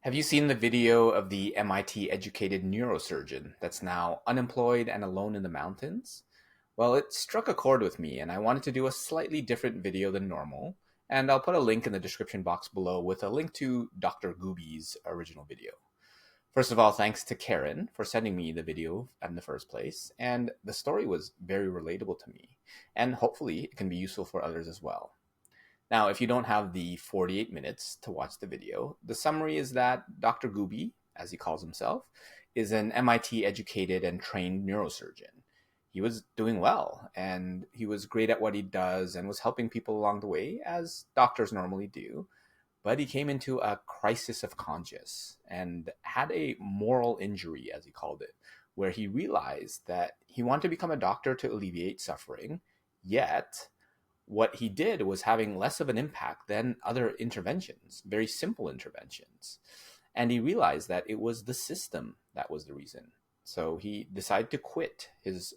Have you seen the video of the MIT educated neurosurgeon that's now unemployed and alone in the mountains? Well, it struck a chord with me, and I wanted to do a slightly different video than normal. And I'll put a link in the description box below with a link to Dr. Goobie's original video. First of all, thanks to Karen for sending me the video in the first place. And the story was very relatable to me, and hopefully it can be useful for others as well. Now, if you don't have the 48 minutes to watch the video, the summary is that Dr. Goobie, as he calls himself, is an MIT educated and trained neurosurgeon. He was doing well, and he was great at what he does and was helping people along the way, as doctors normally do. But he came into a crisis of conscience and had a moral injury, as he called it, where he realized that he wanted to become a doctor to alleviate suffering, yet what he did was having less of an impact than other interventions, very simple interventions. And he realized that it was the system that was the reason. So he decided to quit his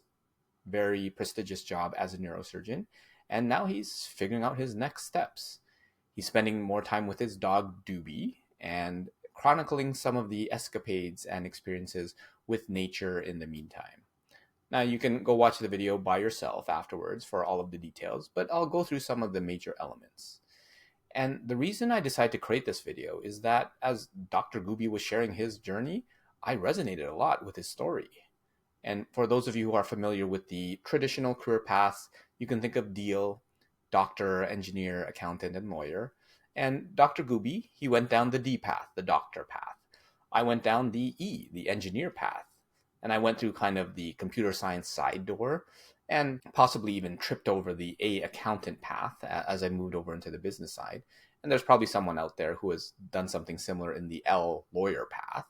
very prestigious job as a neurosurgeon. And now he's figuring out his next steps. He's spending more time with his dog, Doobie, and chronicling some of the escapades and experiences with nature in the meantime. Now, you can go watch the video by yourself afterwards for all of the details, but I'll go through some of the major elements. And the reason I decided to create this video is that as Dr. Goobie was sharing his journey, I resonated a lot with his story. And for those of you who are familiar with the traditional career paths, you can think of DEAL, doctor, engineer, accountant, and lawyer. And Dr. Goobie, he went down the D path, the doctor path. I went down the E, the engineer path. And I went through kind of the computer science side door and possibly even tripped over the A accountant path as I moved over into the business side. And there's probably someone out there who has done something similar in the L lawyer path.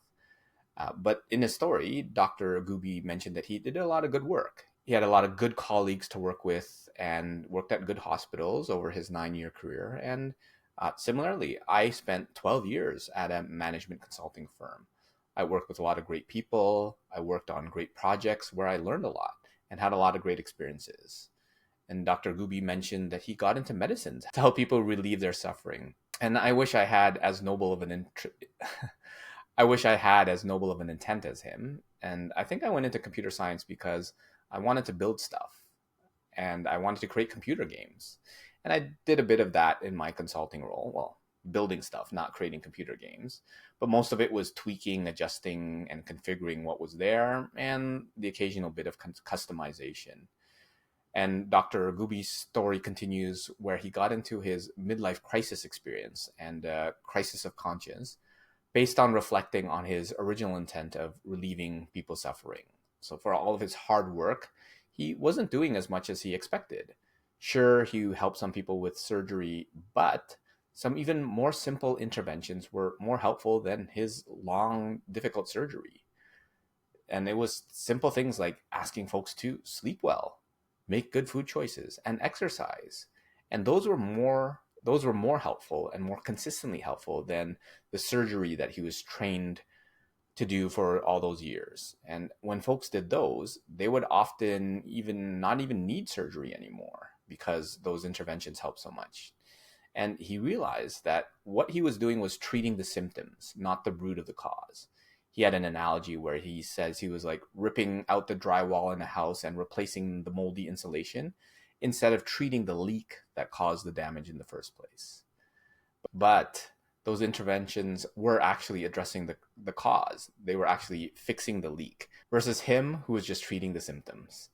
But in his story, Dr. Goobie mentioned that he did a lot of good work. He had a lot of good colleagues to work with and worked at good hospitals over his 9-year career. And similarly, I spent 12 years at a management consulting firm. I worked with a lot of great people. I worked on great projects where I learned a lot and had a lot of great experiences. And Dr. Goobie mentioned that he got into medicine to help people relieve their suffering. And I wish I had as noble of an I wish I had as noble of an intent as him. And I think I went into computer science because I wanted to build stuff and I wanted to create computer games. And I did a bit of that in my consulting role. Well, building stuff, not creating computer games. But most of it was tweaking, adjusting, and configuring what was there, and the occasional bit of customization. And Dr. Goobie's story continues where he got into his midlife crisis experience and crisis of conscience based on reflecting on his original intent of relieving people's suffering. So for all of his hard work, he wasn't doing as much as he expected. Sure, he helped some people with surgery, but some even more simple interventions were more helpful than his long, difficult surgery. And it was simple things like asking folks to sleep well, make good food choices, and exercise. And those were more helpful and more consistently helpful than the surgery that he was trained to do for all those years. And when folks did those, they would often even not even need surgery anymore because those interventions helped so much. And he realized that what he was doing was treating the symptoms, not the root of the cause. He had an analogy where he says he was like ripping out the drywall in a house and replacing the moldy insulation instead of treating the leak that caused the damage in the first place. But those interventions were actually addressing the cause. They were actually fixing the leak versus him who was just treating the symptoms.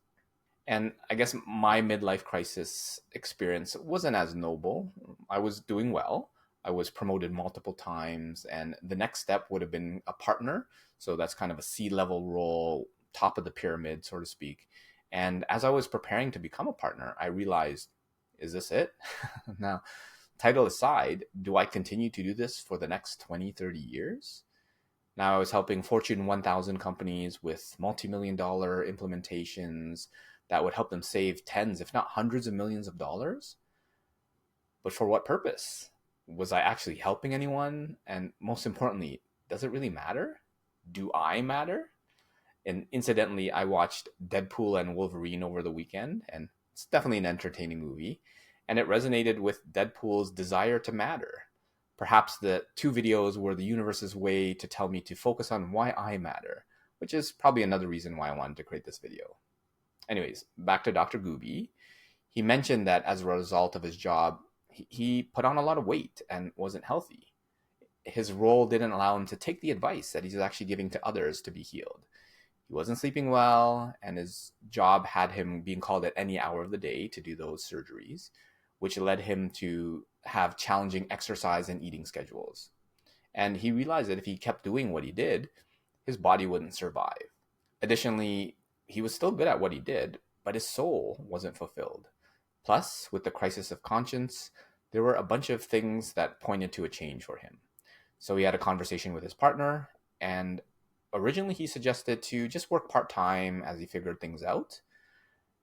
And I guess my midlife crisis experience wasn't as noble. I was doing well. I was promoted multiple times, and the next step would have been a partner. So that's kind of a C-level role, top of the pyramid, so to speak. And as I was preparing to become a partner, I realized, is this it? Now, title aside, do I continue to do this for the next 20, 30 years? Now I was helping Fortune 1000 companies with multi-million dollar implementations that would help them save tens, if not hundreds of millions of dollars. But for what purpose? Was I actually helping anyone? And most importantly, does it really matter? Do I matter? And incidentally, I watched Deadpool and Wolverine over the weekend, and it's definitely an entertaining movie. And it resonated with Deadpool's desire to matter. Perhaps the two videos were the universe's way to tell me to focus on why I matter, which is probably another reason why I wanted to create this video. Anyways, back to Dr. Goobie. He mentioned that as a result of his job, he put on a lot of weight and wasn't healthy. His role didn't allow him to take the advice that he's actually giving to others to be healed. He wasn't sleeping well, and his job had him being called at any hour of the day to do those surgeries, which led him to have challenging exercise and eating schedules. And he realized that if he kept doing what he did, his body wouldn't survive. Additionally, he was still good at what he did, but his soul wasn't fulfilled. Plus, with the crisis of conscience, there were a bunch of things that pointed to a change for him. So he had a conversation with his partner, and originally he suggested to just work part-time as he figured things out,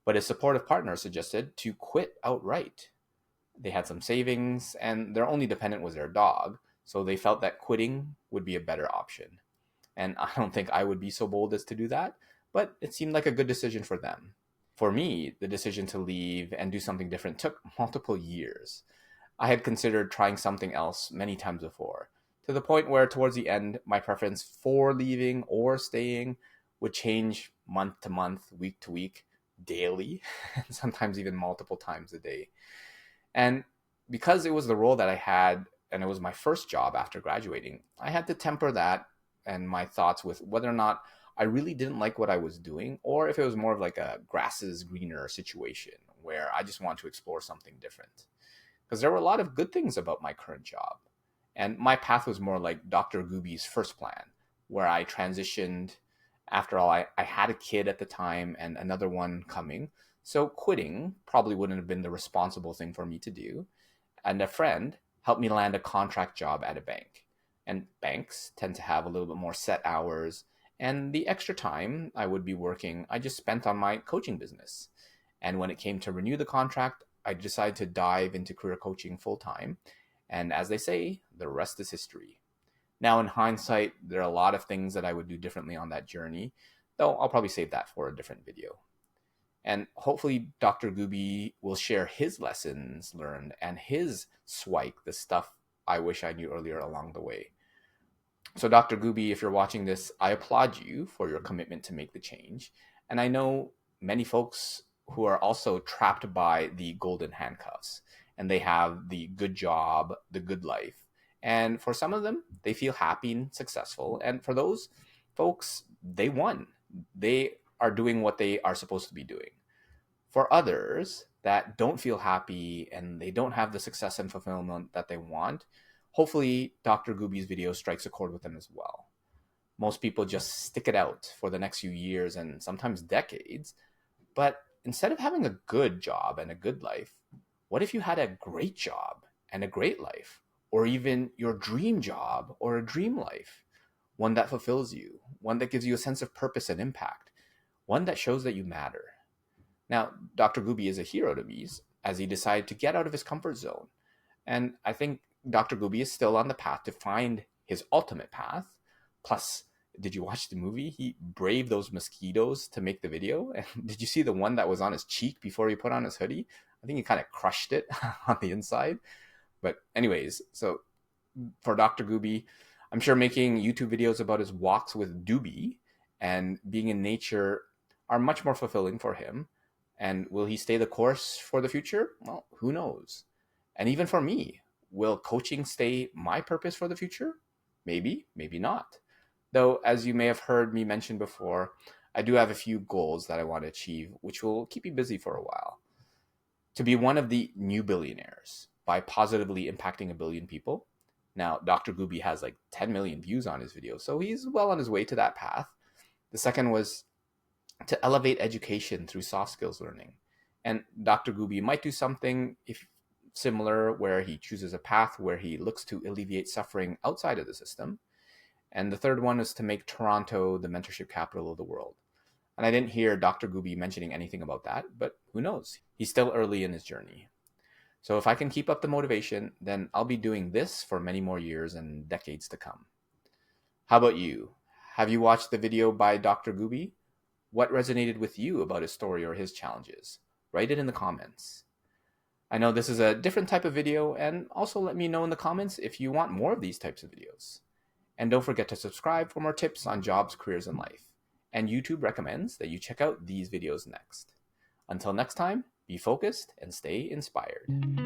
but his supportive partner suggested to quit outright. They had some savings, and their only dependent was their dog, so they felt that quitting would be a better option. And I don't think I would be so bold as to do that, but it seemed like a good decision for them. For me, the decision to leave and do something different took multiple years. I had considered trying something else many times before, to the point where towards the end, my preference for leaving or staying would change month to month, week to week, daily, and sometimes even multiple times a day. And because it was the role that I had and it was my first job after graduating, I had to temper that and my thoughts with whether or not I really didn't like what I was doing, or if it was more of like a grass is greener situation where I just want to explore something different. Because there were a lot of good things about my current job. And my path was more like Dr. Goobie's first plan, where I transitioned. After all, I had a kid at the time and another one coming. So quitting probably wouldn't have been the responsible thing for me to do. And a friend helped me land a contract job at a bank. And banks tend to have a little bit more set hours. And the extra time I would be working, I just spent on my coaching business. And when it came to renew the contract, I decided to dive into career coaching full time. And as they say, the rest is history. Now, in hindsight, there are a lot of things that I would do differently on that journey, though I'll probably save that for a different video. And hopefully Dr. Goobie will share his lessons learned and his swike, the stuff I wish I knew earlier along the way. So Dr. Goobie, if you're watching this, I applaud you for your commitment to make the change. And I know many folks who are also trapped by the golden handcuffs, and they have the good job, the good life. And for some of them, they feel happy and successful. And for those folks, they won. They are doing what they are supposed to be doing. For others that don't feel happy and they don't have the success and fulfillment that they want, hopefully Dr. Goobie's video strikes a chord with them as well. Most people just stick it out for the next few years and sometimes decades. But instead of having a good job and a good life, what if you had a great job and a great life? Or even your dream job or a dream life? One that fulfills you, one that gives you a sense of purpose and impact, one that shows that you matter. Now, Dr. Goobie is a hero to me as he decided to get out of his comfort zone. And I think Dr. Goobie is still on the path to find his ultimate path. Plus, did you watch the movie? He braved those mosquitoes to make the video. And did you see the one that was on his cheek before he put on his hoodie? I think he kind of crushed it on the inside. But anyways, so for Dr. Goobie, I'm sure making YouTube videos about his walks with Doobie and being in nature are much more fulfilling for him. And will he stay the course for the future? Well, who knows? And even for me, will coaching stay my purpose for the future? Maybe, maybe not. Though, as you may have heard me mention before, I do have a few goals that I want to achieve, which will keep me busy for a while. To be one of the new billionaires by positively impacting 1 billion people. Now, Dr. Goobie has like 10 million views on his video, so he's well on his way to that path. The second was to elevate education through soft skills learning. And Dr. Goobie might do something similar where he chooses a path where he looks to alleviate suffering outside of the system. And the third one is to make Toronto the mentorship capital of the world. And I didn't hear Dr. Goobie mentioning anything about that, but who knows? He's still early in his journey. So if I can keep up the motivation, then I'll be doing this for many more years and decades to come. How about you? Have you watched the video by Dr. Goobie? What resonated with you about his story or his challenges? Write it in the comments. I know this is a different type of video, and also let me know in the comments if you want more of these types of videos. And don't forget to subscribe for more tips on jobs, careers, and life. And YouTube recommends that you check out these videos next. Until next time, be focused and stay inspired.